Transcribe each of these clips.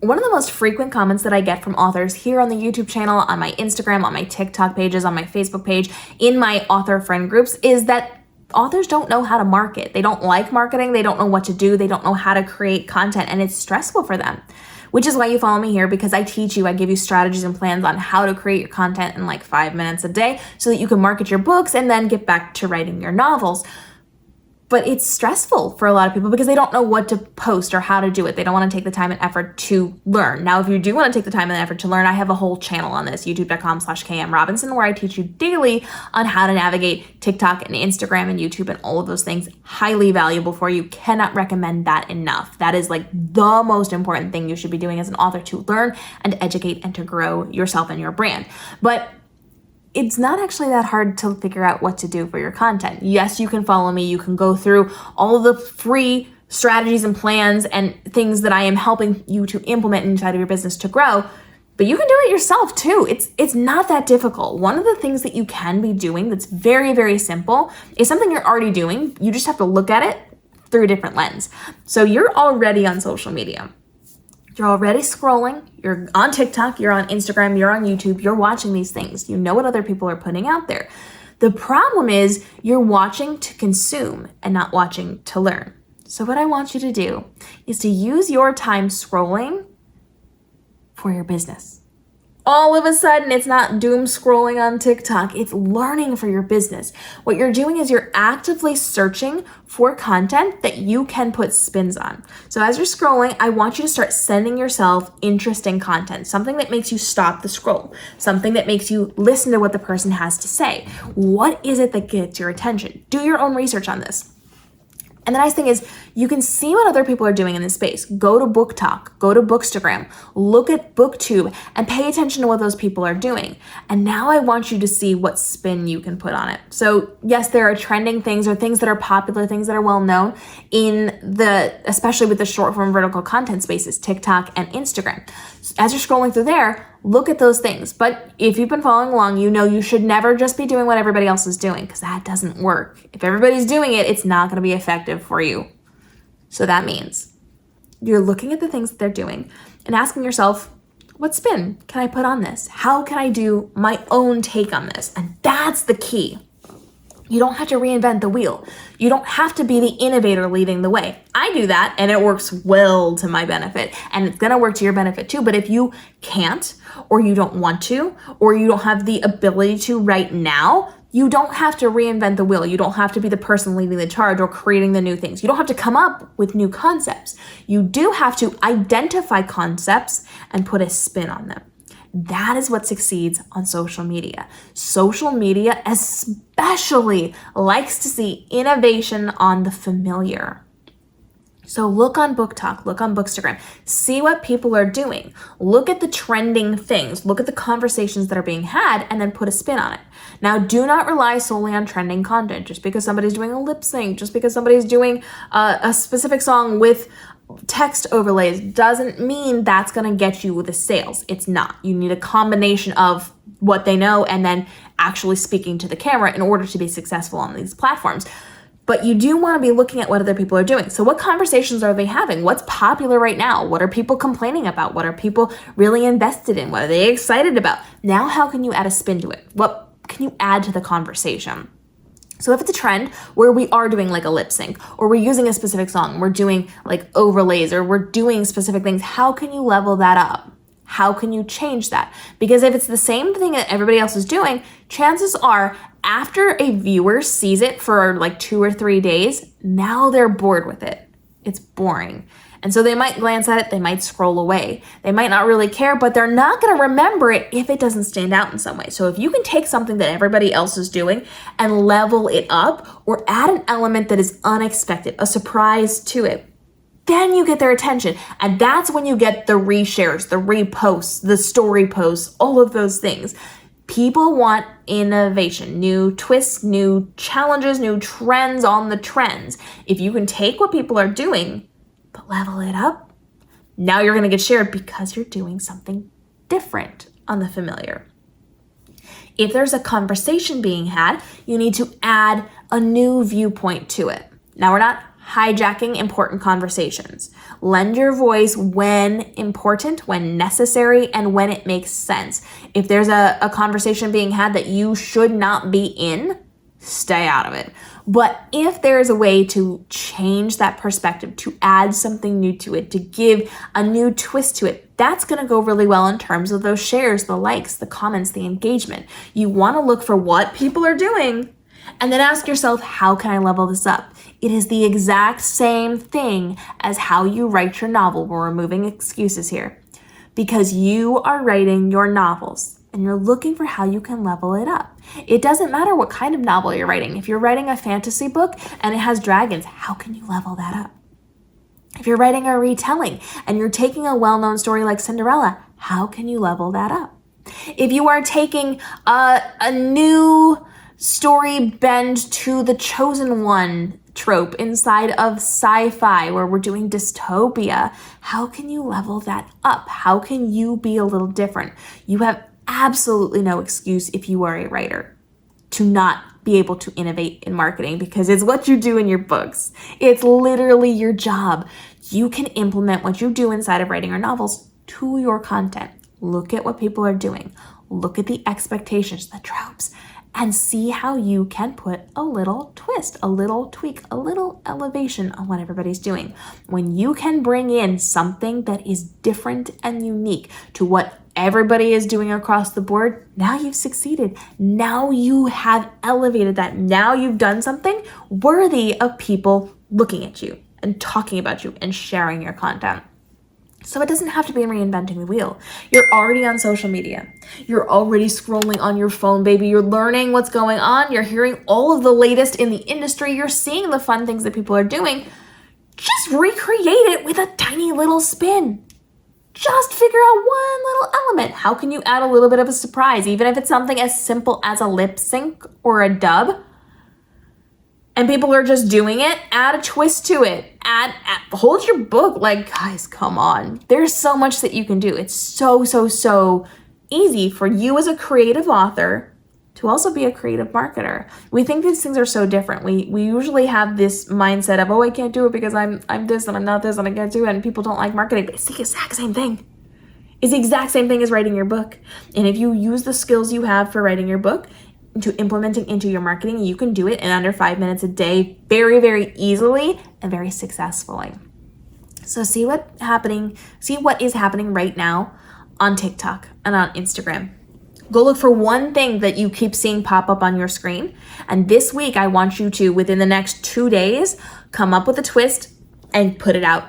One of the most frequent comments that I get from authors here on the YouTube channel, on my Instagram, on my TikTok pages, on my Facebook page, in my author friend groups is that authors don't know how to market. They don't like marketing. They don't know what to do. They don't know how to create content, and it's stressful for them, which is why you follow me here, because I teach you, I give you strategies and plans on how to create your content in like 5 minutes a day so that you can market your books and then get back to writing your novels. But it's stressful for a lot of people because they don't know what to post or how to do it. They don't want to take the time and effort to learn. Now, if you do want to take the time and effort to learn, I have a whole channel on this, youtube.com/KMRobinson, where I teach you daily on how to navigate TikTok and Instagram and YouTube and all of those things. Highly valuable for you. Cannot recommend that enough. That is like the most important thing you should be doing as an author, to learn and educate and to grow yourself and your brand. But it's not actually that hard to figure out what to do for your content. Yes, you can follow me. You can go through all of the free strategies and plans and things that I am helping you to implement inside of your business to grow, but you can do it yourself too. It's not that difficult. One of the things that you can be doing that's very, very simple is something you're already doing. You just have to look at it through a different lens. So you're already on social media. You're already scrolling, you're on TikTok, you're on Instagram, you're on YouTube, you're watching these things. You know what other people are putting out there. The problem is you're watching to consume and not watching to learn. So what I want you to do is to use your time scrolling for your business. All of a sudden, it's not doom scrolling on TikTok. It's learning for your business. What you're doing is you're actively searching for content that you can put spins on. So as you're scrolling, I want you to start sending yourself interesting content, something that makes you stop the scroll, something that makes you listen to what the person has to say. What is it that gets your attention? Do your own research on this. And the nice thing is you can see what other people are doing in this space. Go to Book Talk, go to Bookstagram, look at BookTube, and pay attention to what those people are doing. And now I want you to see what spin you can put on it. So yes, there are trending things or things that are popular, things that are well known especially with the short form vertical content spaces, TikTok and Instagram. As you're scrolling through there, look at those things. But if you've been following along, you know you should never just be doing what everybody else is doing, because that doesn't work. If everybody's doing it, it's not going to be effective for you. So that means you're looking at the things that they're doing and asking yourself, what spin can I put on this? How can I do my own take on this? And that's the key. You don't have to reinvent the wheel. You don't have to be the innovator leading the way. I do that and it works well to my benefit, and it's gonna work to your benefit too. But if you can't, or you don't want to, or you don't have the ability to right now, you don't have to reinvent the wheel. You don't have to be the person leading the charge or creating the new things. You don't have to come up with new concepts. You do have to identify concepts and put a spin on them. That is what succeeds on social media. Social media especially likes to see innovation on the familiar. So look on Book Talk, look on Bookstagram, see what people are doing. Look at the trending things, look at the conversations that are being had, and then put a spin on it. Now, do not rely solely on trending content. Just because somebody's doing a lip sync, just because somebody's doing a specific song with text overlays doesn't mean that's going to get you the sales. It's not. You need a combination of what they know and then actually speaking to the camera in order to be successful on these platforms. But you do want to be looking at what other people are doing. So what conversations are they having? What's popular right now? What are people complaining about? What are people really invested in? What are they excited about? Now, how can you add a spin to it? What can you add to the conversation? So if it's a trend where we are doing like a lip sync, or we're using a specific song, we're doing like overlays, or we're doing specific things, how can you level that up? How can you change that? Because if it's the same thing that everybody else is doing, chances are after a viewer sees it for like 2 or 3 days, now they're bored with it. It's boring. And so they might glance at it, they might scroll away. They might not really care, but they're not going to remember it if it doesn't stand out in some way. So if you can take something that everybody else is doing and level it up, or add an element that is unexpected, a surprise to it, then you get their attention. And that's when you get the reshares, the reposts, the story posts, all of those things. People want innovation, new twists, new challenges, new trends on the trends. If you can take what people are doing, but level it up, now you're going to get shared because you're doing something different on the familiar. If there's a conversation being had, you need to add a new viewpoint to it. Now, we're not hijacking important conversations. Lend your voice when important, when necessary, and when it makes sense. If there's a conversation being had that you should not be in, stay out of it. But if there is a way to change that perspective, to add something new to it, to give a new twist to it, that's going to go really well in terms of those shares, the likes, the comments, the engagement. You want to look for what people are doing and then ask yourself, how can I level this up? It is the exact same thing as how you write your novel. We're removing excuses here because you are writing your novels and you're looking for how you can level it up. It doesn't matter what kind of novel you're writing. If you're writing a fantasy book and it has dragons, how can you level that up? If you're writing a retelling and you're taking a well-known story like Cinderella, how can you level that up? If you are taking a new story bend to the chosen one trope inside of sci-fi where we're doing dystopia, how can you level that up? How can you be a little different? You have absolutely no excuse if you are a writer to not be able to innovate in marketing because it's what you do in your books. It's literally your job. You can implement what you do inside of writing your novels to your content. Look at what people are doing. Look at the expectations, the tropes, and see how you can put a little twist, a little tweak, a little elevation on what everybody's doing. When you can bring in something that is different and unique to what everybody is doing across the board, now you've succeeded. Now you have elevated that. Now you've done something worthy of people looking at you and talking about you and sharing your content. So it doesn't have to be reinventing the wheel. You're already on social media. You're already scrolling on your phone, baby. You're learning what's going on. You're hearing all of the latest in the industry. You're seeing the fun things that people are doing. Just recreate it with a tiny little spin. Just figure out one little element. How can you add a little bit of a surprise, even if it's something as simple as a lip sync or a dub? And people are just doing it, add a twist to it. Hold your book. Like, guys, come on. There's so much that you can do. It's so easy for you as a creative author to also be a creative marketer. We think these things are so different. We usually have this mindset of, oh, I can't do it because I'm this and I'm not this and I can't do it and people don't like marketing. But it's the exact same thing. It's the exact same thing as writing your book. And if you use the skills you have for writing your book to implementing into your marketing, you can do it in under 5 minutes a day, very easily and very successfully. So see what is happening right now on TikTok and on Instagram. Go look for one thing that you keep seeing pop up on your screen. And this week, I want you to, within the next 2 days, come up with a twist and put it out.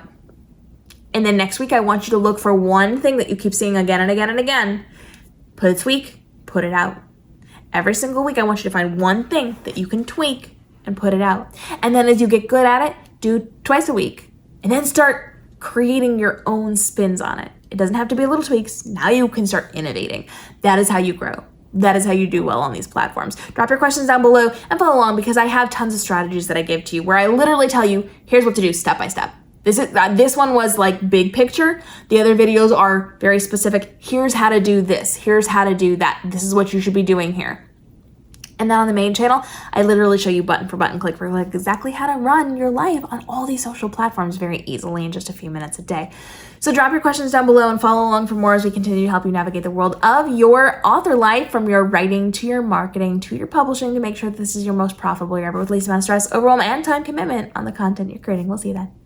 And then next week, I want you to look for one thing that you keep seeing again and again and again. Put a tweak, put it out. Every single week, I want you to find one thing that you can tweak and put it out. And then as you get good at it, do twice a week. And then start creating your own spins on it. It doesn't have to be little tweaks. Now you can start innovating. That is how you grow. That is how you do well on these platforms. Drop your questions down below and follow along because I have tons of strategies that I give to you where I literally tell you, here's what to do step by step. This one was like big picture. The other videos are very specific. Here's how to do this. Here's how to do that. This is what you should be doing here. And then on the main channel, I literally show you button for button, click for click, exactly how to run your life on all these social platforms very easily in just a few minutes a day. So drop your questions down below and follow along for more as we continue to help you navigate the world of your author life, from your writing to your marketing to your publishing, to make sure that this is your most profitable year ever with least amount of stress, overwhelm, and time commitment on the content you're creating. We'll see you then.